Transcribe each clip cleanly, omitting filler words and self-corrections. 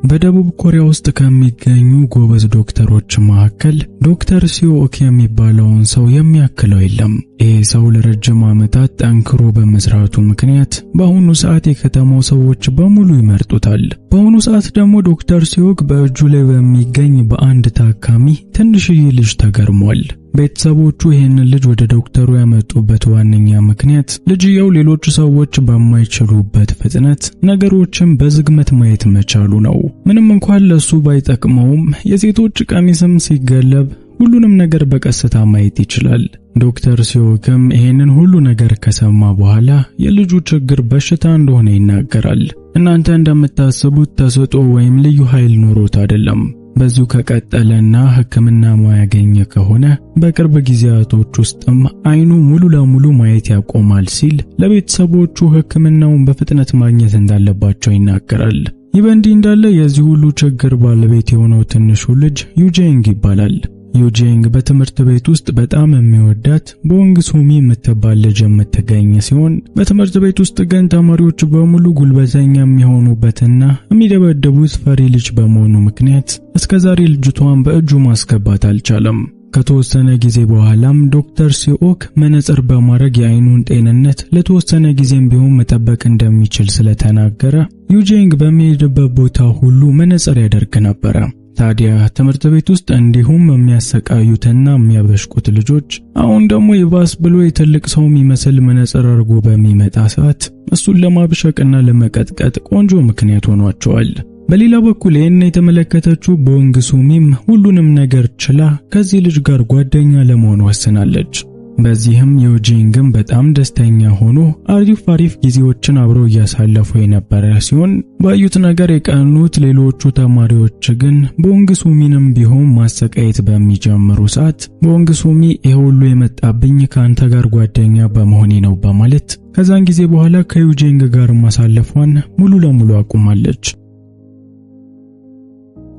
በደቡብ ኮሪያ ውስጥ ከሚገኙ ጎበዝ ዶክተሮች መካከል ዶክተር ሲኦክ የሚባለውን ሰው የሚያክለው የለም። ይህ ሰው ለረጅም ዓመታት ጠንክሮ በመስራቱ ምክንያት በአሁኑ ሰዓት የከተማው ሰዎች በሙሉ ይመርጡታል። በአሁኑ ሰዓት ደግሞ ዶክተር ሲኦክ በእጁ ላይ በሚገኝ በአንድ ታካሚ ትንሽዬ ልጅ ተገርሟል። ቤተሰቦቹ ይህንን ልጅ ወደ ዶክተሩ ያመጡበት ዋነኛ ምክንያት ልጅየው ሌሎች ሰዎች በማይችሉበት ፍጥነት ነገሮችን በዝግመት ማየት መቻሉ ነው። ምንም እንኳን ለሱ ባይጠቅመውም የሴቶች ቀሚስም ሲገለብ ሁሉንም ነገር በቀስታ ማየት ይችላል። ዶክተር ሲኦክም ይህንን ሁሉ ነገር ከሰማ በኋላ የልጁ ችግር በሽታ እንደሆነ ይናገራል። እናንተ እንደምታስቡት ተሰጥኦ ወይም ልዩ ኃይል ኖሮት አይደለም። በዚሁ ከቀጠለና ሕክምና ማያገኘ ከሆነ በቅርብ ጊዜያቶች ውስጥም አይኑ ሙሉ ለሙሉ ማየት ያቆማል ሲል ለቤተሰቦቹ ሕክምናውን በፍጥነት ማግኘት እንዳለባቸው ይናገራል። ይህ በእንዲህ እንዳለ የዚህ ሁሉ ችግር ባለቤት የሆነው ትንሹ ልጅ ዩጄንግ ይባላል። ዩጄንግ በትምህርት ቤት ውስጥ በጣም የሚወዳት ቦንግ ሱሚ የምትባል ልጅ የምትገኝ ሲሆን በትምህርት ቤት ውስጥ ግን ተማሪዎች በሙሉ ጉልበተኛ የሚሆኑበትና የሚደበደቡት ፈሪ ልጅ በመሆኑ ምክንያት እስከዛሬ ልጅቷን በእጁ ማስገባት አልቻለም። ከተወሰነ ጊዜ በኋላም ዶክተር ሲኦክ መነጽር በማድረግ የአይኑን ጤንነት ለተወሰነ ጊዜም ቢሆን መጠበቅ እንደሚችል ስለተናገረ ዩጄንግ በሚሄድበት ቦታ ሁሉ መነጽር ያደርግ ነበር። ታዲያ ትምህርት ቤት ውስጥ እንዲሁም የሚያሰቃዩትና የሚያበሽቁት ልጆች አሁን ደግሞ ይባስ ብሎ የትልቅ ሰው የሚመስል መነጽር አድርጎ በሚመጣ ሰዓት እሱን ለማብሸቅና ለመቀጥቀጥ ቆንጆ ምክንያት ሆኗቸዋል። በሌላ በኩል ይህን የተመለከተችው ቦንግ ሱሚም ሁሉንም ነገር ችላ ከዚህ ልጅ ጋር ጓደኛ ለመሆን ወስናለች። በዚህም ዩጄንግም በጣም ደስተኛ ሆኖ አሪፍ ጊዜዎችን አብረው እያሳለፉ የነበረ ሲሆን ባዩት ነገር የቀኑት ሌሎቹ ተማሪዎች ግን ቦንግ ሱሚንም ቢሆን ማሰቃየት በሚጀምሩ ሰዓት ቦንግ ሱሚ ይሄ ሁሉ የመጣብኝ ካንተ ጋር ጓደኛ በመሆኔ ነው በማለት ከዛን ጊዜ በኋላ ከዩጄንግ ጋር ማሳለፏን ሙሉ ለሙሉ አቁማለች።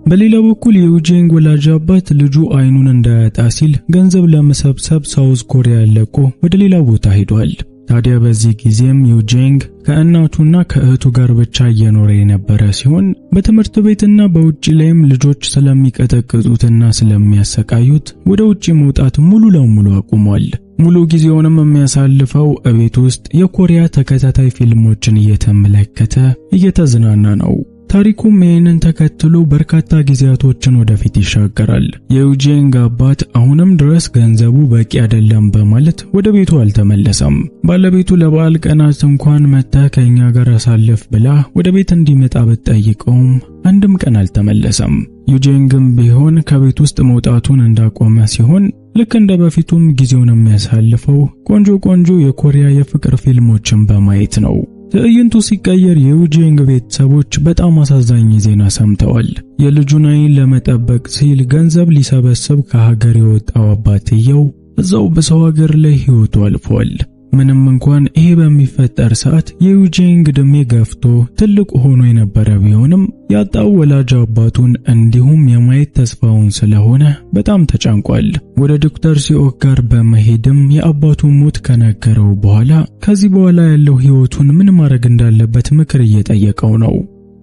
በሌላ በኩል የዩጄንግ ወላጅ አባት ልጁ አይኑን እንዳያጣ ሲል ገንዘብ ለመሰብሰብ ሳውዝ ኮሪያ ለቆ ወደ ሌላ ቦታ ሄዷል። ታዲያ በዚህ ጊዜም ዩጄንግ ከእናቱና ከእህቱ ጋር ብቻ እየኖረ የነበረ ሲሆን በትምህርት ቤትና በውጪ ላይም ልጆች ስለሚቀጠቅጡትና ስለሚያሰቃዩት ወደ ውጪ መውጣት ሙሉ ለሙሉ አቁሟል። ሙሉ ጊዜውንም የሚያሳልፈው እቤት ውስጥ የኮሪያ ተከታታይ ፊልሞችን እየተመለከተ እየተዝናና ነው። ታሪኩም ይህንን ተከትሎ በርካታ ጊዜያቶችን ወደፊት ይሻገራል። የዩጄንግ አባት አሁንም ድረስ ገንዘቡ በቂ አይደለም በማለት ወደ ቤቱ አልተመለሰም። ባለቤቱ ለበዓል ቀናት እንኳን መጣ ከኛ ጋር አሳልፍ ብላ ወደ ቤት እንዲመጣ ብትጠይቀውም አንድም ቀን አልተመለሰም። ዩጄንግም ቢሆን ከቤት ውስጥ መውጣቱን እንዳቆመ ሲሆን ልክ እንደ በፊቱም ጊዜውን የሚያሳልፈው ቆንጆ የኮሪያ የፍቅር ፊልሞችን በማየት ነው። ትዕይንቱ ሲቀየር የዩጄንግ ቤተሰቦች በጣም አሳዛኝ ዜና ሰምተዋል። የልጁን አይን ለመጠበቅ ሲል ገንዘብ ሊሰበስብ ከሀገር የወጣው አባትየው እዛው በሰው ሀገር ላይ ሕይወቱ አልፏል። ምንም እንኳን ይሄ በሚፈጠር ሰዓት የዩጄንግ ዕድሜ ገፍቶ ትልቅ ሆኖ የነበረ ቢሆንም ያጣው ወላጅ አባቱን እንዲሁም የማየት ተስፋውን ስለሆነ በጣም ተጨንቋል። ወደ ዶክተር ሲኦክ ጋር በመሄድም የአባቱን ሞት ከነገረው በኋላ ከዚህ በኋላ ያለው ሕይወቱን ምን ማድረግ እንዳለበት ምክር እየጠየቀው ነው።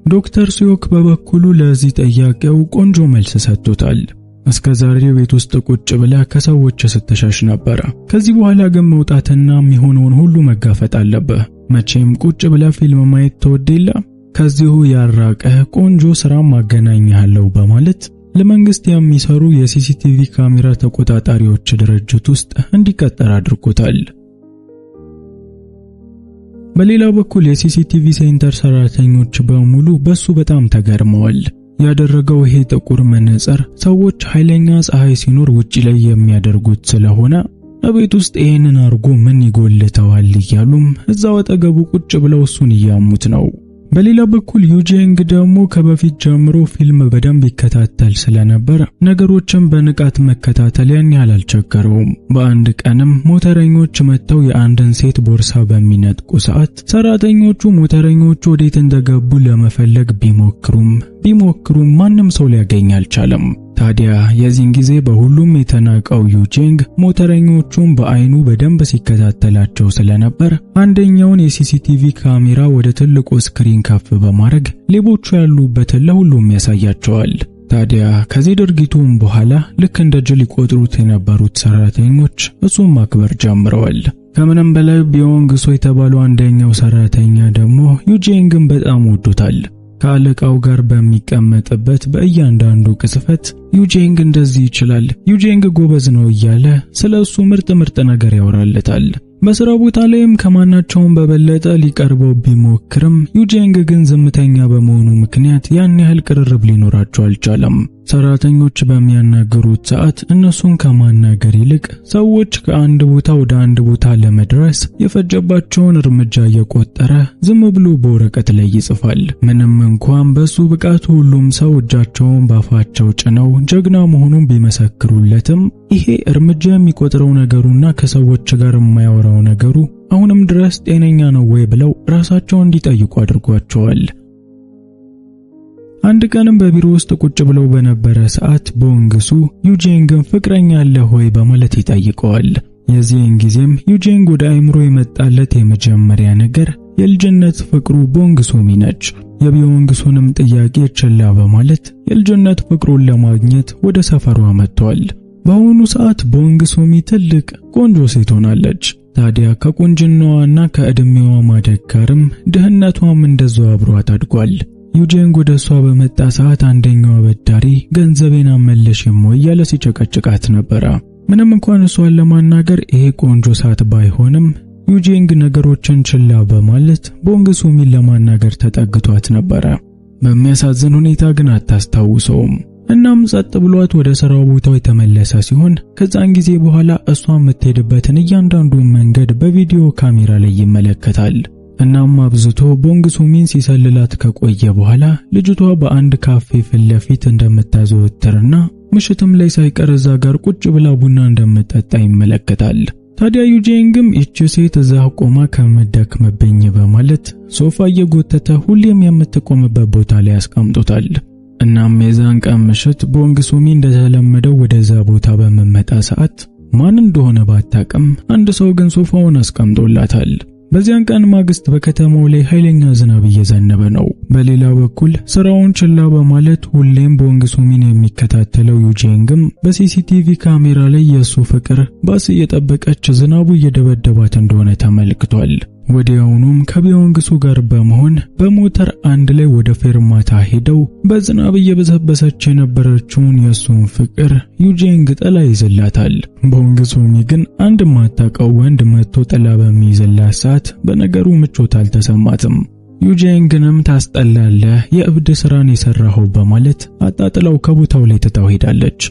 ዶክተር ሲኦክ በበኩሉ ለዚህ ጥያቄው ቆንጆ መልስ ሰጥቶታል። እስከ ዛሬ ቤት ውስጥ ቁጭ ብላ ከሰዎች ስትሸሽ ነበር። ከዚህ በኋላ ግን መውጣትና የሚሆነውን ሁሉ መጋፈጥ አለብህ። መቼም ቁጭ ብላ ፊልም ማየት ተወደለ ከዚሁ ያራቀ ቆንጆ ስራ ማገናኛለሁ በማለት ለመንግስት የሚሰሩ የሲሲቲቪ ካሜራ ተቆጣጣሪዎች ድርጅት ውስጥ እንዲቀጠር አድርጎታል። በሌላ በኩል የሲሲቲቪ ሴንተር ሰራተኞች በሙሉ በሱ በጣም ተገርመዋል። ያደረገው ይሄ ጥቁር መነጽር ሰዎች ኃይለኛ ፀሐይ ሲኖር ውጪ ላይ የሚያደርጉት ስለሆነ በቤት ውስጥ ይሄንን አርጎ ምን ይጎልተዋል እያሉም እዛው አጠገቡ ቁጭ ብለው እሱን እያሙት ነው። በሌላ በኩል ዩጄንግ ደግሞ ከበፊት ጀምሮ ፊልም በደንብ ይከታተል ስለነበር ነገሮችን በንቃት መከታተል ያን ያህል አልቸገረውም። በአንድ ቀንም ሞተረኞች መጥተው የአንድን ሴት ቦርሳ በሚነጥቁ ሰዓት ሰራተኞቹ ሞተረኞቹ ወዴት እንደገቡ ለመፈለግ ቢሞክሩም ማንም ሰው ሊያገኝ አልቻለም። ታዲያ የዚህን ጊዜ በሁሉም የተናቀው ዩጄንግ ሞተረኞቹን በአይኑ በደንብ ሲከታተላቸው ስለነበር አንደኛውን የሲሲቲቪ ካሜራ ወደ ትልቁ ስክሪን ከፍ በማድረግ ሌቦቹ ያሉበትን ለሁሉም ያሳያቸዋል። ታዲያ ከዚህ ድርጊቱም በኋላ ልክ እንደ ጅል ይቆጥሩት የነበሩት ሰራተኞች እሱን ማክበር ጀምረዋል። ከምንም በላይ ቢዮንግሶ የተባለው አንደኛው ሰራተኛ ደግሞ ዩጄንግን በጣም ወዶታል። ከአለቃው ጋር በሚቀመጥበት በእያንዳንዱ ቅጽበት ዩጄንግ እንደዚህ ይችላል፣ ዩጄንግ ጎበዝ ነው እያለ ስለሱ ምርጥ ነገር ያወራለታል። በስራ ቦታ ላይም ከማናቸውም በበለጠ ሊቀርበው ቢሞክርም ዩጄንግ ግን ዝምተኛ በመሆኑ ምክንያት ያን ያህል ቅርርብ ሊኖራቸው አልቻለም። ሰራተኞች በሚያናገሩት ሰዓት እነሱን ከማናገር ይልቅ ሰዎች ከአንድ ቦታ ወደ አንድ ቦታ ለመድረስ የፈጀባቸውን እርምጃ እየቆጠረ ዝም ብሎ በወረቀት ላይ ይጽፋል። ምንም እንኳን በሱ ብቃቱ ሁሉም ሰው እጃቸውን ባፋቸው ጭነው ጀግና መሆኑን ቢመሰክሩለትም ይሄ እርምጃ የሚቆጥረው ነገሩና ከሰዎች ጋር የማያወራው ነገሩ አሁንም ድረስ ጤነኛ ነው ወይ ብለው ራሳቸውን እንዲጠይቁ አድርጓቸዋል። አንድ ቀንም በቢሮ ውስጥ ቁጭ ብለው በነበረ ሰዓት ቦንግሱ ዩጄንግን ፍቅረኛ አለ ሆይ በማለት ይጠይቀዋል። የዚህን ጊዜም ዩጄንግ ወደ አይምሮ የመጣለት የመጀመሪያ ነገር የልጅነት ፍቅሩ ቦንግሱሚ ነች። የቢዮንግሱንም ጥያቄ ችላ በማለት የልጅነት ፍቅሩን ለማግኘት ወደ ሰፈሯ መጥቷል። በአሁኑ ሰዓት ቦንግሱሚ ትልቅ ቆንጆ ሴት ሆናለች። ታዲያ ከቁንጅናዋና ከእድሜዋ ማደግ ጋርም ድህነቷም እንደዛው አብሯት አድጓል። ዩጄንግ ወደ እሷ በመጣ ሰዓት አንደኛው አበዳሪ ገንዘቤን አመለሽም ወይ እያለ ሲጨቀጭቃት ነበረ። ምንም እንኳን እሷን ለማናገር ይሄ ቆንጆ ሰዓት ባይሆንም ዩጄንግ ነገሮችን ችላ በማለት ቦንግሱሚን ለማናገር ተጠግቷት ነበረ። በሚያሳዝን ሁኔታ ግን አታስታውሰውም። እናም ጸጥ ብሏት ወደ ስራው ቦታው የተመለሰ ሲሆን ከዛን ጊዜ በኋላ እሷ የምትሄድበትን እያንዳንዱን መንገድ በቪዲዮ ካሜራ ላይ ይመለከታል። እናም አብዝቶ ቦንግሱሚን ሲሰልላት ከቆየ በኋላ ልጅቷ በአንድ ካፌ ፊት ለፊት እንደምታዘወትርና ምሽትም ላይ ሳይቀር እዛ ጋር ቁጭ ብላ ቡና እንደምትጠጣ ይመለከታል። ታዲያ ዩጄንግም እቺ ሴት እዛ ቆማ ከመደክመብኝ በማለት ሶፋ እየጎተተ ሁሌም የምትቆምበት ቦታ ላይ ያስቀምጡታል። እናም የዛን ቀን ምሽት ቦንግሱሚ እንደተለመደው ወደዛ ቦታ በመመጣ ሰዓት ማን እንደሆነ ባታቅም አንድ ሰው ግን ሶፋውን አስቀምጦላታል። በዚያን ቀን ማግስት በከተማው ላይ ኃይለኛ ዝናብ እየዘነበ ነው። በሌላ በኩል ስራውን ችላ በማለት ሁሌም ቦንግሱሚን የሚከታተለው ዩጄንግም በሲሲቲቪ ካሜራ ላይ የሱ ፍቅር ባስ እየጠበቀች ዝናቡ እየደበደባት እንደሆነ ተመልክቷል። ወዲያውኑም ከቢዮንግሱ ጋር በመሆን በሞተር አንድ ላይ ወደ ፌርማታ ሄደው በዝናብ እየበሰበሰች የነበረችውን የሱን ፍቅር ዩጄንግ ጥላ ይዝላታል። ቦንግሱሚ ግን አንድ ማታቀው ወንድ መጥቶ ጥላ በሚይዝላት ሰዓት በነገሩ ምቾት አልተሰማትም። ዩጄንግንም ታስጠላለህ፣ የእብድ ስራን የሰራኸው በማለት አጣጥላው ከቦታው ላይ ትታው ሄዳለች።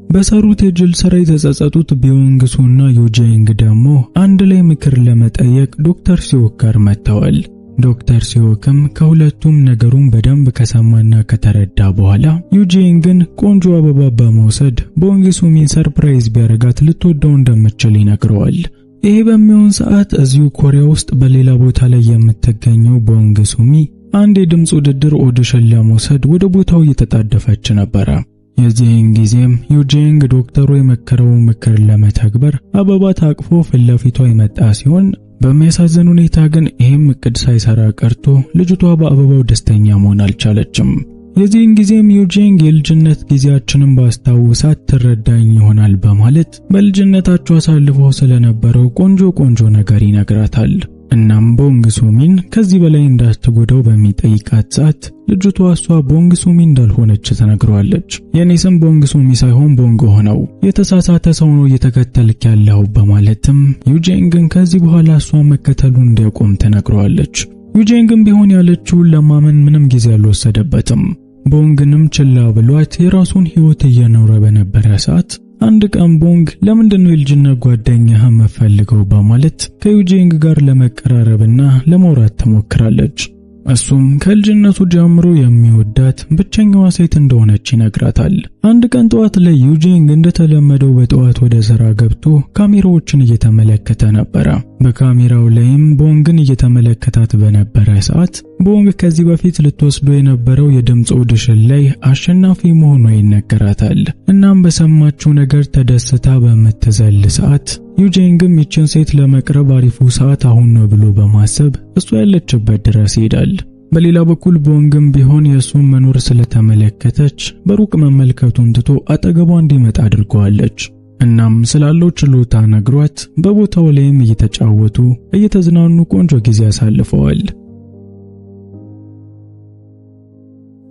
በሰሩት የጅል ስራ የተጸጸቱት ቢዮንግሱና ዩጄንግ ደግሞ አንድ ላይ ምክር ለመጠየቅ ዶክተር ሲዮክ ጋር መጥተዋል። ዶክተር ሲዮክም ከሁለቱም ነገሩን በደንብ ከሰማና ከተረዳ በኋላ ዩጄንግን ቆንጆ አበባ በመውሰድ ቦንግሱሚን ሰርፕራይዝ ቢያረጋት ልትወደው እንደምትችል ይነግረዋል። ይሄ በሚሆን ሰዓት እዚሁ ኮሪያ ውስጥ በሌላ ቦታ ላይ የምትገኘው ቦንግሱሚ አንድ የድምጽ ውድድር ኦዲሽን ለመውሰድ ወደ ቦታው እየተጣደፈች ነበረ። የዚህን ጊዜም ዩጄንግ ዶክተሩ የመከረው ምክር ለመተግበር አበባ ታቅፎ ፊት ለፊቷ የመጣ ሲሆን በሚያሳዝን ሁኔታ ግን ይሄም እቅድ ሳይሰራ ቀርቶ ልጅቷ በአበባው ደስተኛ መሆን አልቻለችም። የዚህን ጊዜም ዩጄንግ የልጅነት ጊዜያችንን ባስታውሳት ትረዳኝ ይሆናል በማለት በልጅነታቸው አሳልፈው ስለነበረው ቆንጆ ነገር ይነግራታል። እናም ቦንግሱሚን ከዚህ በላይ እንዳትጎዳው በሚጠይቃት ሰዓት ልጅቷ እሷ ቦንግሱሚ እንዳልሆነች ተነግሯለች። የኔ ስም ቦንግሱሚ ሳይሆን ቦንጎ ሆነው የተሳሳተ ሰው ነው እየተከተልክ ያለው በማለትም ዩጄንግን ከዚህ በኋላ እሷ መከተሉን እንዲያቆም ተነግሯለች። ዩጄንግም ቢሆን ያለችውን ለማመን ምንም ጊዜ አልወሰደበትም። ቦንግንም ችላ ብሏት የራሱን ህይወት እየኖረ በነበረ ሰዓት አንድ ቀን ቦንግ ለምንድነው የልጅነት ጓደኛህ መፈልገው በማለት ከዩጄንግ ጋር ለመቀራረብና ለማውራት ተሞክራለች። እሱም ከልጅነቱ ጀምሮ የሚወዳት ብቸኛዋ ሴት እንደሆነች ይነግራታል። አንድ ቀን ጠዋት ላይ ዩጄንግ እንደተለመደው በጠዋት ወደ ስራ ገብቶ ካሜራዎችን እየተመለከተ ነበረ። በካሜራው ላይም ቦንግን እየተመለከታት በነበረ ሰዓት ቦንግ ከዚህ በፊት ልትወስዶ የነበረው የድምጽ ኦዲሽን ላይ አሸናፊ መሆኗ ይነገራታል። እናም በሰማችው ነገር ተደስታ በምትዘል ሰዓት ዩጄንግም ይችን ሴት ለመቅረብ አሪፉ ሰዓት አሁን ነው ብሎ በማሰብ እሷ ያለችበት ድረስ ይሄዳል። በሌላ በኩል ቦንግም ቢሆን የእሱን መኖር ስለተመለከተች በሩቅ መመልከቱን ትቶ አጠገቧ እንዲመጣ አድርገዋለች። እናም ስላለው ችሎታ ነግሯት በቦታው ላይም እየተጫወቱ እየተዝናኑ ቆንጆ ጊዜ አሳልፈዋል።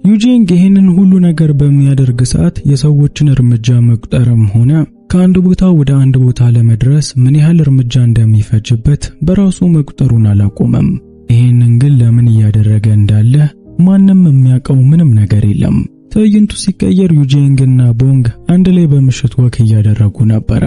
ዩጄንግ ይህንን ሁሉ ነገር በሚያደርግ ሰዓት የሰዎችን እርምጃ መቁጠርም ሆነ ከአንድ ቦታ ወደ አንድ ቦታ ለመድረስ ምን ያህል እርምጃ እንደሚፈጅበት በራሱ መቁጠሩን አላቆመም። ይህንን ግን ለምን እያደረገ እንዳለ ማንም የሚያውቀው ምንም ነገር የለም። ትዕይንቱ ሲቀየር ዩጄንግና ቦንግ አንድ ላይ በምሽት ወክ እያደረጉ ነበር።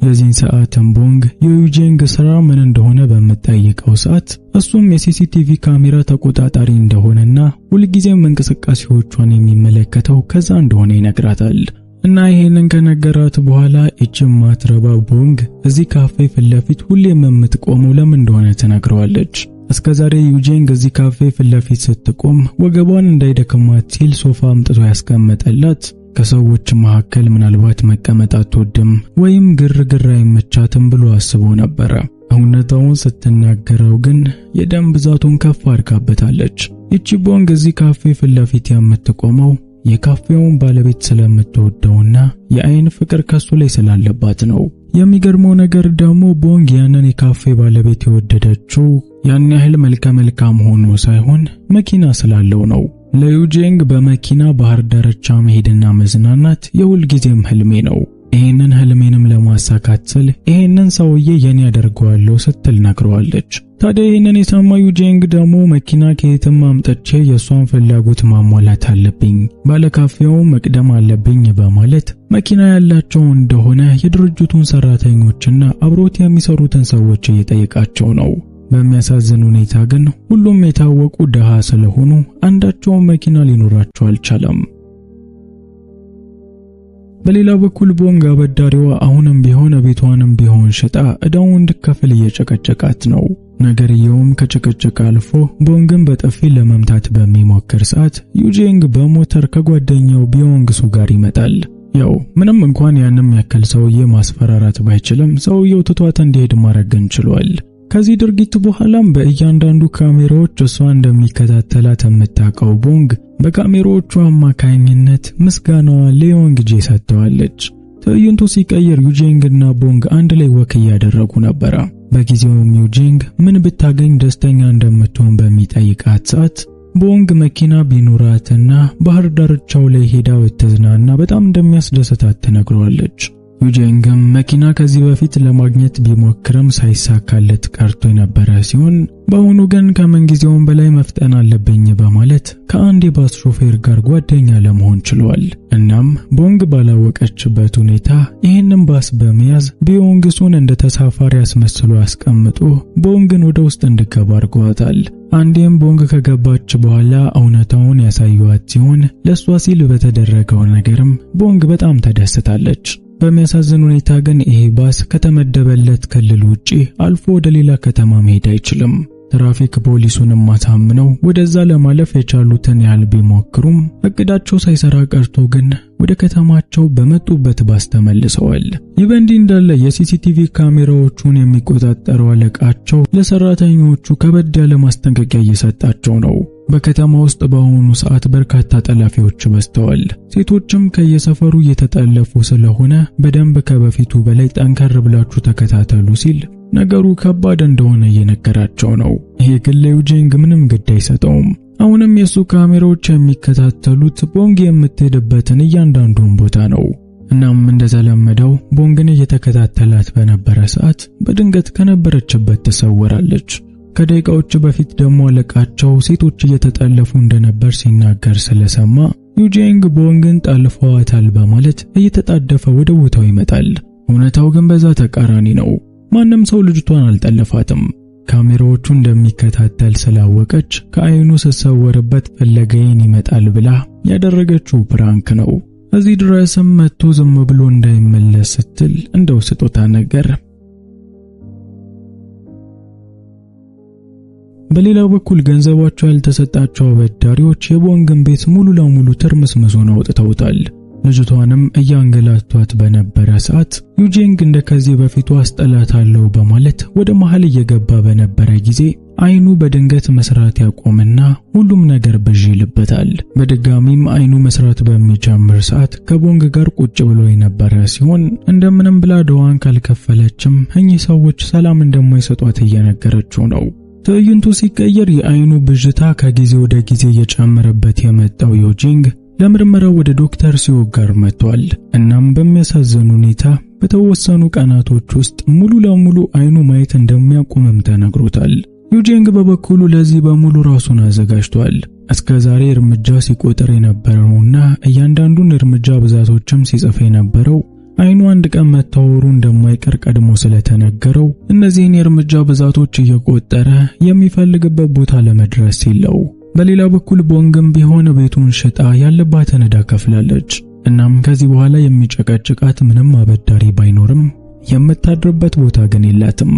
የዚህን ሰዓትም ቦንግ የዩጄንግ ስራ ምን እንደሆነ በመጠየቀው ሰዓት እሱም የሲሲቲቪ ካሜራ ተቆጣጣሪ እንደሆነና ሁልጊዜም እንቅስቃሴዎቿን የሚመለከተው ከዛ እንደሆነ ይነግራታል። እና ይሄንን ከነገራት በኋላ እቺም ማትረባ ቦንግ እዚህ ካፌ ፊት ለፊት ሁሌም የምትቆመው ለምን እንደሆነ ትነግረዋለች። እስከዛሬ ዩጄንግ እዚህ ካፌ ፊት ለፊት ስትቆም ወገቧን እንዳይደክማት ሲል ሶፋ አምጥቶ ያስቀመጠላት ከሰዎች መካከል ምናልባት መቀመጥ አትወድም ወይም ግርግር አይመቻትም ብሎ አስቦ ነበር። እውነታውን ስትናገረው ግን የደም ብዛቱን ከፍ አድርጋበታለች። ይቺ ቦንግ እዚህ ካፌ ፊት ለፊት የምትቆመው የካፌውን ባለቤት ስለምትወደውና የአይን ፍቅር ከሱ ላይ ስላለባት ነው። የሚገርመው ነገር ደግሞ ቦንግ ያንን የካፌ ባለቤት የወደደችው ያን ያህል መልካም ሆኖ ሳይሆን መኪና ስላለው ነው። ለዩጄንግ በመኪና ባህር ዳርቻ መሄድና መዝናናት የሁል ጊዜም ህልሜ ነው። ይሄንን ህልሜንም ለማሳካት ስል ይሄንን ሰውዬ የኔ ያደርገዋለሁ ስትል ነግረዋለች። ታዲያ ይሄንን የሰማ ዩጄንግ ደግሞ መኪና ከየትም አምጥቼ የሷን ፍላጎት ማሟላት አለብኝ፣ ባለካፌው መቅደም አለብኝ በማለት መኪና ያላቸው እንደሆነ የድርጅቱን ሰራተኞችና አብሮት የሚሰሩትን ሰዎች እየጠየቃቸው ነው። በሚያሳዝን ሁኔታ ግን ሁሉም የታወቁ ደሃ ስለሆኑ አንዳቸው መኪና ሊኖራቸው አልቻለም። በሌላ በኩል ቦንግ አበዳሪዋ አሁንም ቢሆን ቤቷንም ቢሆን ሽጣ እዳውን እንድትከፍል እየጨቀጨቃት ነው። ነገርየውም ከጭቅጭቅ አልፎ ቦንግን በጥፊ ለመምታት በሚሞክር ሰዓት ዩጄንግ በሞተር ከጓደኛው ቢዮንግሱ ጋር ይመጣል። ያው ምንም እንኳን ያንም ያክል ሰውዬ ማስፈራራት ባይችልም ሰውየው ትቷት እንዲሄድ ማድረግ ችሏል። ከዚህ ድርጊት በኋላም በእያንዳንዱ ካሜራዎች እሷ እንደሚከታተላት የምታውቀው ቦንግ በካሜራዎቹ አማካኝነት ምስጋናዋ ለዩጄንግ ሰጥተዋለች። ትዕይንቱ ሲቀየር ዩጄንግና ቦንግ አንድ ላይ ወክ እያደረጉ ነበር። በጊዜውም ዩጄንግ ምን ብታገኝ ደስተኛ እንደምትሆን በሚጠይቃት ሰዓት ቦንግ መኪና ቢኖራትና ባህር ዳርቻው ላይ ሄዳ ብትዝናና በጣም እንደሚያስደስታት ትነግረዋለች። ዩጄንግም መኪና ከዚህ በፊት ለማግኘት ቢሞክርም ሳይሳካለት ቀርቶ የነበረ ሲሆን በአሁኑ ግን ከመንጊዜውም በላይ መፍጠን አለብኝ በማለት ከአንድ የባስ ሾፌር ጋር ጓደኛ ለመሆን ችሏል። እናም ቦንግ ባላወቀችበት ሁኔታ ይህንን ባስ በመያዝ ቢዮንግሱን እንደ ተሳፋሪ አስመስሎ አስቀምጦ ቦንግን ወደ ውስጥ እንድትገባ አድርጓታል። አንዴም ቦንግ ከገባች በኋላ እውነታውን ያሳዩዋት ሲሆን ለሷ ሲል በተደረገው ነገርም ቦንግ በጣም ተደስታለች። በሚያሳዝን ሁኔታ ግን ይሄ ባስ ከተመደበለት ክልል ውጪ አልፎ ወደ ሌላ ከተማ መሄድ አይችልም። ትራፊክ ፖሊሱንም ማሳምነው ወደዛ ለማለፍ የቻሉትን ያህል ቢሞክሩም እቅዳቸው ሳይሰራ ቀርቶ ግን ወደ ከተማቸው በመጡበት ባስ ተመልሰዋል። ይህ በእንዲህ እንዳለ የሲሲቲቪ ካሜራዎቹን የሚቆጣጠረው አለቃቸው ለሰራተኞቹ ከበድ ያለ ማስጠንቀቂያ እየሰጣቸው ነው። በከተማ ውስጥ በአሁኑ ሰዓት በርካታ ጠላፊዎች በዝተዋል። ሴቶችም ከየሰፈሩ እየተጠለፉ ስለሆነ በደንብ ከበፊቱ በላይ ጠንከር ብላችሁ ተከታተሉ ሲል ነገሩ ከባድ እንደሆነ እየነገራቸው ነው። ይሄ ግን ለዩጄንግ ምንም ግድ አይሰጠውም። አሁንም የሱ ካሜራዎች የሚከታተሉት ቦንግ የምትሄድበትን እያንዳንዱን ቦታ ነው። እናም እንደተለመደው ቦንግን እየተከታተላት በነበረ ሰዓት በድንገት ከነበረችበት ተሰወራለች። ከደቂቃዎች በፊት ደግሞ አለቃቸው ሴቶች እየተጠለፉ እንደነበር ሲናገር ስለሰማ ዩጄንግ ቦንግን ጠልፈዋታል በማለት እየተጣደፈ ወደ ቦታው ይመጣል። እውነታው ግን በዛ ተቃራኒ ነው። ማንም ሰው ልጅቷን አልጠለፋትም። ካሜራዎቹ እንደሚከታተል ስላወቀች ከአይኑ ስትሰወርበት ፈለገኝ ይመጣል ብላ ያደረገችው ፕራንክ ነው። እዚህ ድረስም መጥቶ ዝም ብሎ እንዳይመለስ ስትል እንደው ስጦታ ነገር በሌላ በኩል ገንዘባቸው ያልተሰጣቸው አበዳሪዎች የቦንግን ቤት ሙሉ ለሙሉ ትርምስምሱን አውጥተውታል። ልጅቷንም እያንገላቷት በነበረ ሰዓት ዩጂንግ እንደከዚህ በፊቱ አስጠላታለሁ በማለት ወደ መሃል እየገባ በነበረ ጊዜ አይኑ በድንገት መስራት ያቆምና ሁሉም ነገር ብዥ ይልበታል። በድጋሚም አይኑ መስራት በሚጀምር ሰዓት ከቦንግ ጋር ቁጭ ብሎ የነበረ ሲሆን እንደምንም ብላ ደዋን ካልከፈለችም እኚህ ሰዎች ሰላም እንደማይሰጧት እየነገረችው ነው። ትዕይንቱ ሲቀየር የአይኑ ብዥታ ከጊዜ ወደ ጊዜ እየጨመረበት የመጣው ዩጂንግ ለምርመራው ወደ ዶክተር ሲዮክ ጋር መጥቷል። እናም በሚያሳዝን ሁኔታ በተወሰኑ ቀናቶች ውስጥ ሙሉ ለሙሉ አይኑ ማየት እንደሚያቆምም ተነግሮታል። ዩጂንግ በበኩሉ ለዚህ በሙሉ ራሱን አዘጋጅቷል። እስከዛሬ እርምጃ ሲቆጥር የነበረውና እያንዳንዱን እርምጃ ብዛቶችም ሲጽፍ የነበረው አይኑ አንድ ቀን መታወሩ እንደማይቀር ቀድሞ ስለተነገረው እነዚህን የእርምጃ ብዛቶች እየቆጠረ የሚፈልግበት ቦታ ለመድረስ ሲለው፣ በሌላ በኩል ቦንግም ቢሆን ቤቱን ሽጣ ያለባትን ዕዳ ከፍላለች። እናም ከዚህ በኋላ የሚጨቀጭቃት ምንም አበዳሪ ባይኖርም የምታድርበት ቦታ ግን የላትም።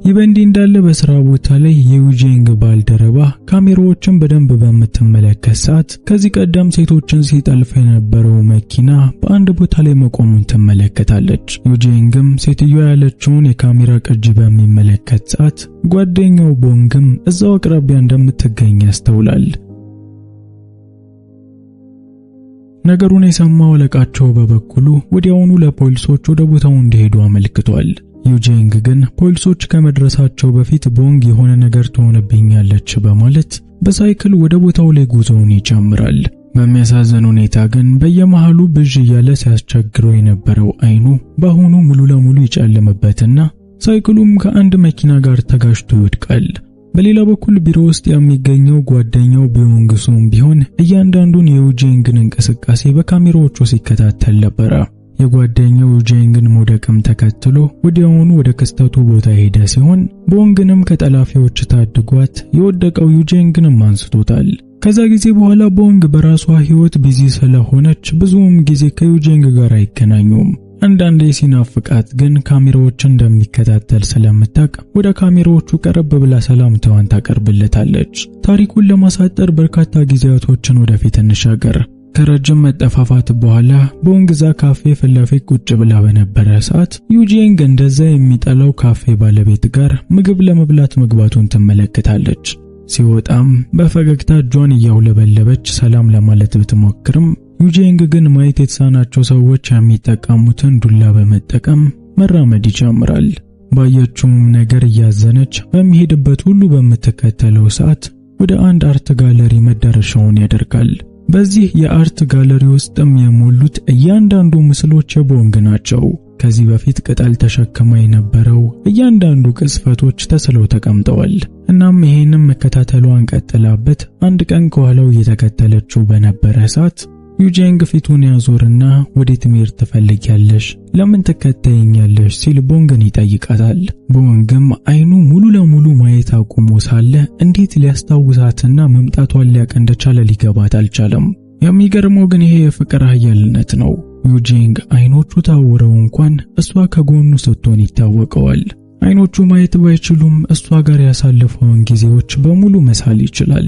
ይህ በእንዲህ እንዳለ በስራ ቦታ ላይ የዩጂንግ ባልደረባ ካሜራዎችን በደንብ በምትመለከት ሰዓት ከዚህ ቀደም ሴቶችን ሲጠልፍ የነበረው መኪና በአንድ ቦታ ላይ መቆሙን ትመለከታለች። ዩጂንግም ሴትዮዋ ያለችውን የካሜራ ቅጂ በሚመለከት ሰዓት ጓደኛው ቦንግም እዛው አቅራቢያ እንደምትገኝ ያስተውላል። ነገሩን የሰማው አለቃቸው በበኩሉ ወዲያውኑ ለፖሊሶች ወደ ቦታው እንዲሄዱ አመልክቷል። ዩጂንግ ግን ፖሊሶች ከመድረሳቸው በፊት ቦንግ የሆነ ነገር ትሆንብኛለች በማለት በሳይክል ወደ ቦታው ላይ ጉዞውን ይጀምራል። በሚያሳዝን ሁኔታ ግን በየመሃሉ ብዥ እያለ ሲያስቸግረው የነበረው አይኑ በአሁኑ ሙሉ ለሙሉ ይጨልምበትና ሳይክሉም ከአንድ መኪና ጋር ተጋጭቶ ይወድቃል። በሌላ በኩል ቢሮ ውስጥ የሚገኘው ጓደኛው ቢዮንግሱም ቢሆን እያንዳንዱን የዩጂንግን እንቅስቃሴ በካሜራዎቹ ሲከታተል ነበር። የጓደኛው ዩጂንግን መውደቅም ተከትሎ ወዲያውኑ ወደ ክስተቱ ቦታ ሄደ ሲሆን ቦንግንም ከጠላፊዎች ታድጓት የወደቀው ዩጂንግንም አንስቶታል። ከዛ ጊዜ በኋላ ቦንግ በራሷ ህይወት ቢዚ ስለሆነች ብዙም ጊዜ ከዩጂንግ ጋር አይገናኙም። አንዳንዴ ሲናፍቃት ግን ካሜራዎችን እንደሚከታተል ስለምታውቅ ወደ ካሜራዎቹ ቀረብ ብላ ሰላምታዋን ታቀርብለታለች። ታሪኩን ለማሳጠር በርካታ ጊዜያቶችን ወደፊት እንሻገር። ከረጅም መጠፋፋት በኋላ ቦንግዛ ካፌ ፊት ለፊት ቁጭ ብላ በነበረ ሰዓት ዩጂንግ እንደዛ የሚጠላው ካፌ ባለቤት ጋር ምግብ ለመብላት መግባቱን ትመለከታለች። ሲወጣም በፈገግታ እጇን እያውለበለበች ሰላም ለማለት ብትሞክርም ዩጂንግ ግን ማየት የተሳናቸው ሰዎች የሚጠቀሙትን ዱላ በመጠቀም መራመድ ይጀምራል። ባየችውም ነገር እያዘነች በሚሄድበት ሁሉ በምትከተለው ሰዓት ወደ አንድ አርት ጋለሪ መዳረሻውን ያደርጋል። በዚህ የአርት ጋለሪ ውስጥም የሞሉት እያንዳንዱ ምስሎች የቦንግ ናቸው። ከዚህ በፊት ቅጠል ተሸክማ የነበረው እያንዳንዱ ቅስፈቶች ተስለው ተቀምጠዋል። እናም ይሄንም መከታተሏን ቀጥላበት አንድ ቀን ከኋላው እየተከተለችው በነበረ ሰዓት ዩጂንግ ፊቱን ያዞርና ወዴት መሄድ ትፈልጊያለሽ? ለምን ትከተይኛለሽ? ሲል ቦንግን ይጠይቃታል። ቦንግም አይኑ ሙሉ ለሙሉ ማየት አቁሞ ሳለ እንዴት ሊያስታውሳትና መምጣቷን ሊያቅ እንደቻለ ሊገባት አልቻለም። የሚገርመው ግን ይሄ የፍቅር ኃያልነት ነው። ዩጂንግ አይኖቹ ታውረው እንኳን እሷ ከጎኑ ስትሆን ይታወቀዋል። አይኖቹ ማየት ባይችሉም እሷ ጋር ያሳለፈውን ጊዜዎች በሙሉ መሳል ይችላል።